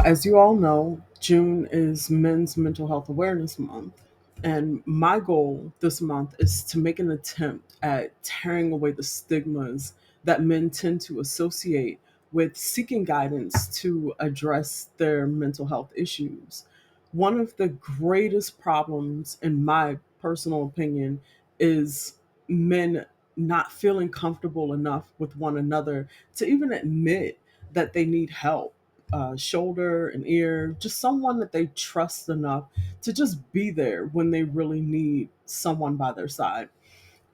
As you all know, June is Men's Mental Health Awareness Month. And my goal this month is to make an attempt at tearing away the stigmas that men tend to associate with seeking guidance to address their mental health issues. One of the greatest problems, in my personal opinion, is men not feeling comfortable enough with one another to even admit that they need help, shoulder, an ear, just someone that they trust enough to just be there when they really need someone by their side.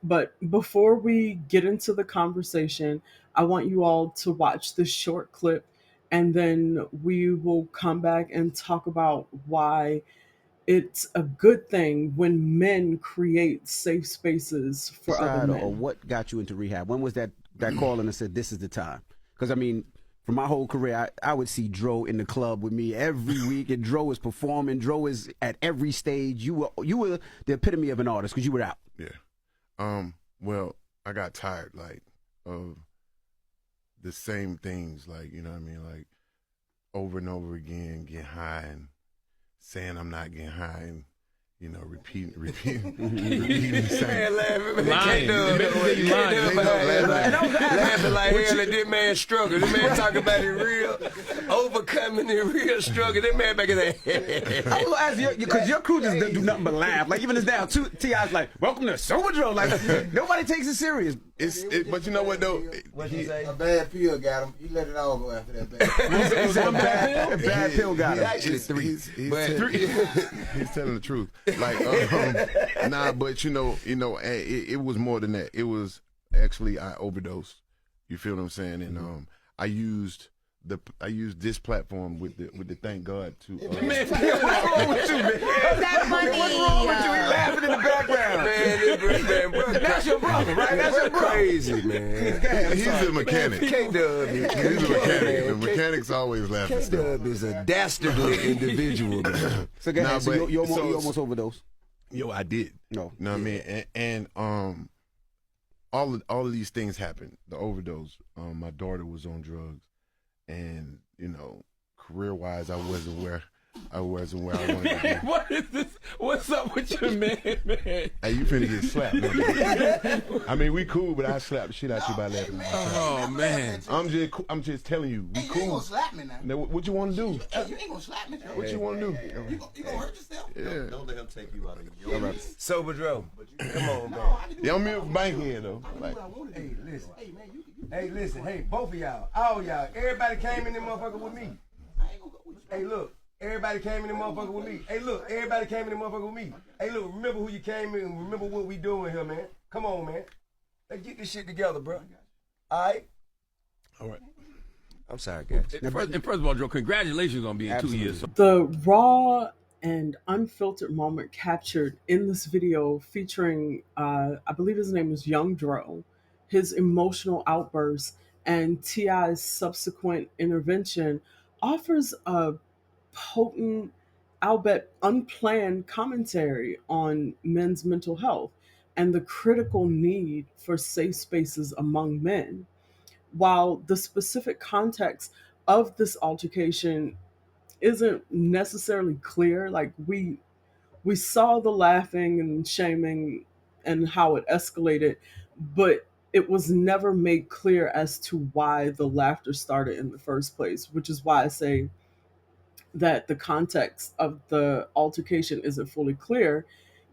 But before we get into the conversation, I want you all to watch this short clip and then we will come back and talk about why it's a good thing when men create safe spaces for other Side or men. what got you into rehab? When was that calling and said this is the time? Because I mean, for my whole career, I would see Dro in the club with me every week, and Dro is performing. Dro is at every stage. You were the epitome of an artist because you were out. Yeah. Well, I got tired of the same things, you know what I mean, over and over again, getting high and saying I'm not getting high and repeating the same. Man, laughing, man. Can't do it. Laughing like hell at this man's struggle. This man talking about it real, overcoming the real struggle. This man back in there. I will ask you, because your crew just do nothing but laugh. Like, even this now, T.I.'s like, welcome to Sober Dro. Like, nobody takes it serious. But you know what, though? What you say? A bad pill got him. He let it all go after that bad It was one bad pill got him. Actually, three. He's telling the truth. Nah, but it was more than that. It was actually I overdosed. You feel what I'm saying? And I used this platform with the thank God to. Man, what's wrong with you, man? That money. What's wrong with you? He laughing in the background. Man, That's your brother, right? That's your brother. crazy, man. He's a mechanic. K-Dub. He's a mechanic. The mechanics always laugh at stuff. K-Dub is a dastardly individual, man. So go ahead. So you almost overdosed. Yo, I did. No. You know what I mean? And all of these things happened. The overdose. My daughter was on drugs, and career wise, I wasn't where I wanted to be. What is this? What's up with your man? Hey, you finna get slapped, man. I mean, we cool, but I slap the shit out you by laughing. Oh man. I'm just telling you, we Hey, you cool. ain't gonna slap me now. Now, what you want to do? Hey, you ain't gonna slap me now. What you want to do? You gonna hurt yourself? Yeah. Don't let him take you out of your right. Sober Dro. Come on, man. Yeah, I'm here for Bankhead though. Like, Hey, listen. Hey, listen. Hey, both of y'all. All y'all. Everybody came in this motherfucker with me. Hey, look. Everybody came in this motherfucker with me. Hey, look. Everybody came in this motherfucker with me. Hey, look. Remember who you came in. Remember what we doing here, man. Come on, man. Let's get this shit together, bro. All right? all right. I'm sorry, guys. And first of all, Joe, congratulations on being 2 years. The raw and unfiltered moment captured in this video featuring, I believe his name is Young Dro, his emotional outburst, and T.I.'s subsequent intervention offers a potent, albeit unplanned commentary on men's mental health and the critical need for safe spaces among men. While the specific context of this altercation isn't necessarily clear, like we saw the laughing and shaming and how it escalated, but it was never made clear as to why the laughter started in the first place, which is why I say that the context of the altercation isn't fully clear.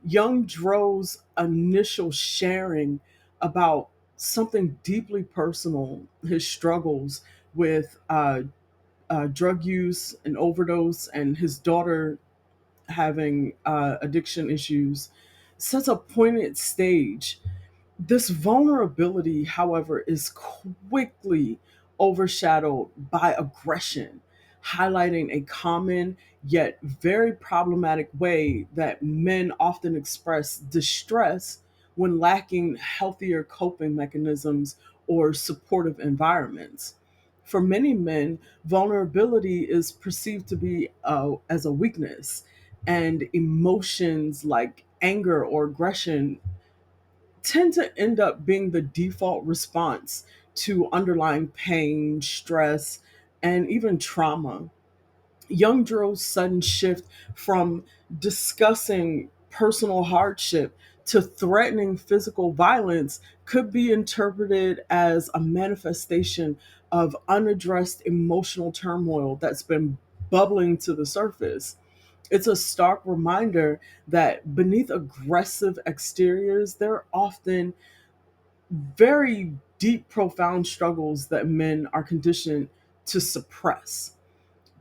Young Dro's initial sharing about something deeply personal, his struggles with drug use and overdose, and his daughter having addiction issues, sets a poignant stage. This vulnerability, however, is quickly overshadowed by aggression, highlighting a common yet very problematic way that men often express distress when lacking healthier coping mechanisms or supportive environments. For many men, vulnerability is perceived to be as a weakness, and emotions like anger or aggression tend to end up being the default response to underlying pain, stress, and even trauma. Young Dro's sudden shift from discussing personal hardship to threatening physical violence could be interpreted as a manifestation of unaddressed emotional turmoil that's been bubbling to the surface. It's a stark reminder that beneath aggressive exteriors, there are often very deep, profound struggles that men are conditioned to suppress.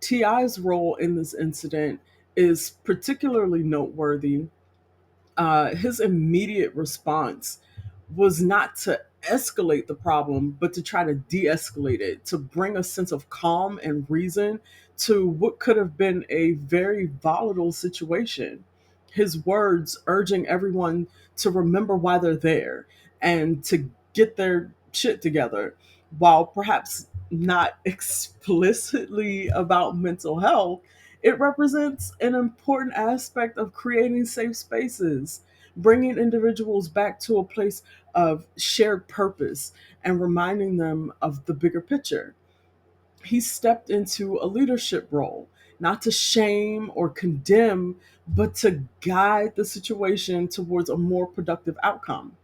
T.I.'s role in this incident is particularly noteworthy. His immediate response was not to escalate the problem, but to try to de escalate it, to bring a sense of calm and reason to what could have been a very volatile situation. His words urging everyone to remember why they're there and to get their shit together, while perhaps not explicitly about mental health, it represents an important aspect of creating safe spaces, bringing individuals back to a place of shared purpose and reminding them of the bigger picture. He stepped into a leadership role, not to shame or condemn, but to guide the situation towards a more productive outcome.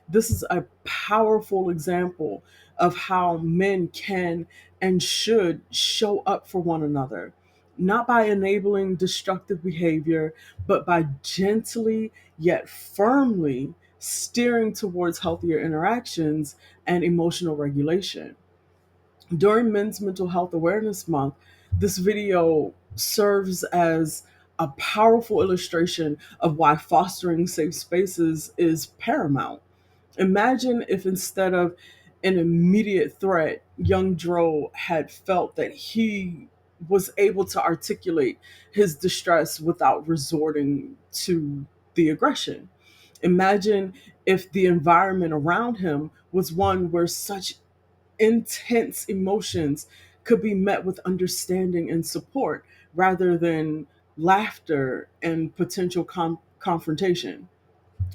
This is a powerful example of how men can and should show up for one another, not by enabling destructive behavior, but by gently yet firmly steering towards healthier interactions and emotional regulation. During Men's Mental Health Awareness Month, this video serves as a powerful illustration of why fostering safe spaces is paramount. Imagine if instead of an immediate threat, young Dro had felt that he was able to articulate his distress without resorting to the aggression. Imagine if the environment around him was one where such intense emotions could be met with understanding and support rather than laughter and potential confrontation.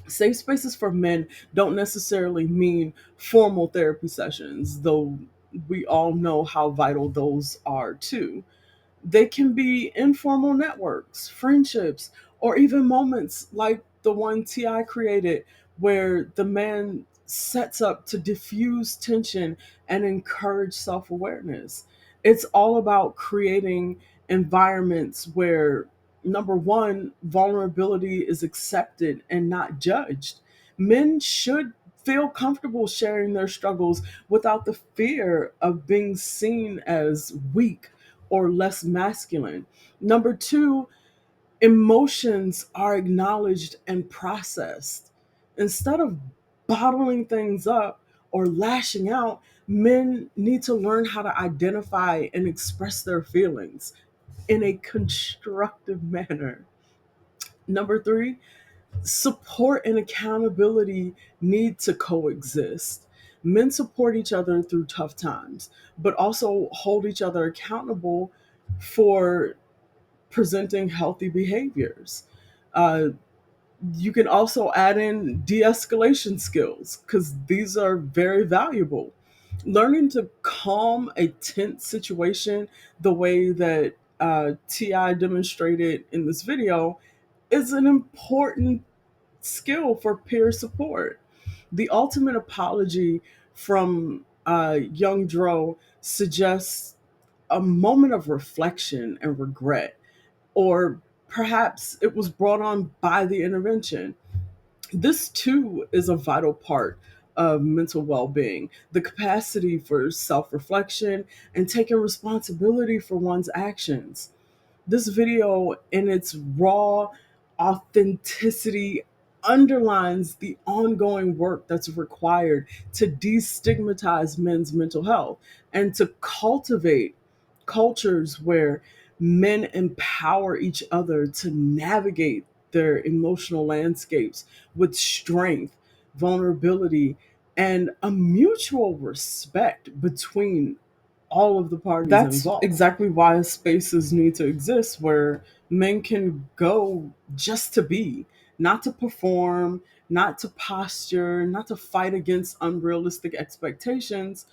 Safe spaces for men don't necessarily mean formal therapy sessions, though we all know how vital those are too. They can be informal networks, friendships, or even moments like the one T.I. created where the man sets up to diffuse tension and encourage self awareness. It's all about creating environments where, number one, vulnerability is accepted and not judged. Men should feel comfortable sharing their struggles without the fear of being seen as weak or less masculine. Number two, emotions are acknowledged and processed. Instead of bottling things up or lashing out, men need to learn how to identify and express their feelings in a constructive manner. Number three, support and accountability need to coexist. Men support each other through tough times, but also hold each other accountable for presenting healthy behaviors. Uh, you can also add in de escalation skills because these are very valuable. Learning to calm a tense situation the way that T.I. demonstrated in this video is an important skill for peer support. The ultimate apology from Young Dro suggests a moment of reflection and regret, or perhaps it was brought on by the intervention. This too is a vital part of mental well being, the capacity for self reflection and taking responsibility for one's actions. This video, in its raw authenticity, underlines the ongoing work that's required to destigmatize men's mental health and to cultivate cultures where men empower each other to navigate their emotional landscapes with strength, vulnerability, and a mutual respect between all of the parties That's involved. Exactly why spaces need to exist where men can go just to be, not to perform, not to posture, not to fight against unrealistic expectations,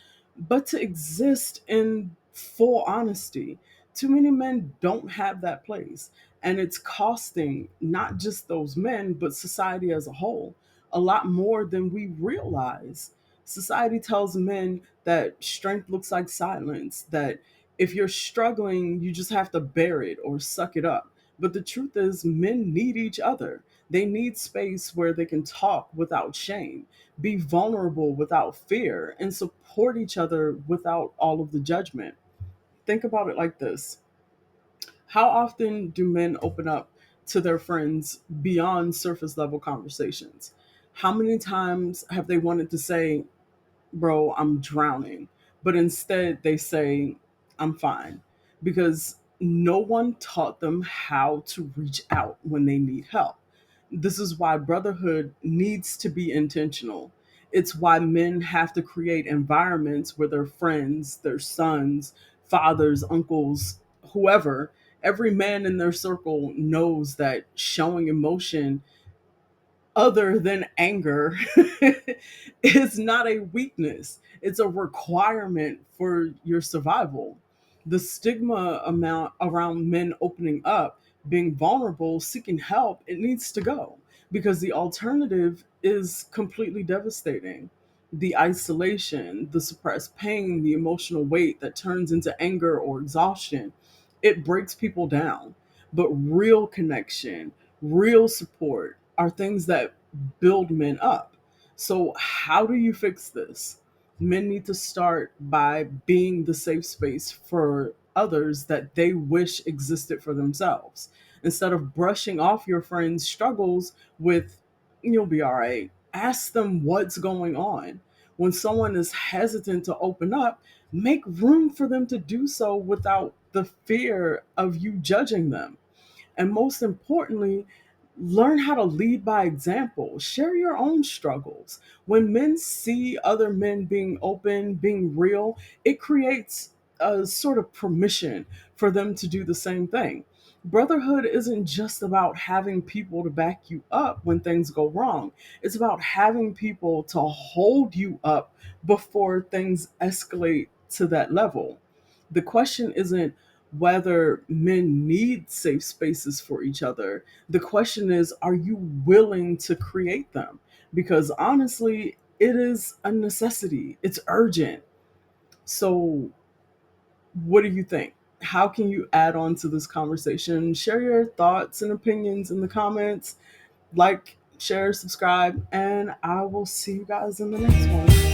but to exist in full honesty. Too many men don't have that place. And it's costing not just those men, but society as a whole a lot more than we realize. Society tells men that strength looks like silence, that if you're struggling, you just have to bear it or suck it up. But the truth is, men need each other. They need space where they can talk without shame, be vulnerable without fear, and support each other without all of the judgment. Think about it like this: how often do men open up to their friends beyond surface level conversations? How many times have they wanted to say, bro, I'm drowning? But instead they say, I'm fine. Because no one taught them how to reach out when they need help. This is why brotherhood needs to be intentional. It's why men have to create environments where their friends, their sons, fathers, uncles, whoever, every man in their circle knows that showing emotion other than anger is not a weakness. It's a requirement for your survival. The stigma amount around men opening up, being vulnerable, seeking help, it needs to go because the alternative is completely devastating. The isolation, the suppressed pain, the emotional weight that turns into anger or exhaustion, it breaks people down. But real connection, real support are things that build men up. So, how do you fix this? Men need to start by being the safe space for others that they wish existed for themselves. Instead of brushing off your friend's struggles with, you'll be all right, ask them what's going on. When someone is hesitant to open up, make room for them to do so without the fear of you judging them. And most importantly, learn how to lead by example. Share your own struggles. When men see other men being open, being real, it creates a sort of permission for them to do the same thing. Brotherhood isn't just about having people to back you up when things go wrong. It's about having people to hold you up before things escalate to that level. The question isn't whether men need safe spaces for each other. The question is, are you willing to create them? Because honestly, it is a necessity, it's urgent. So, what do you think? How can you add on to this conversation? Share your thoughts and opinions in the comments. Like, share, subscribe, and I will see you guys in the next one.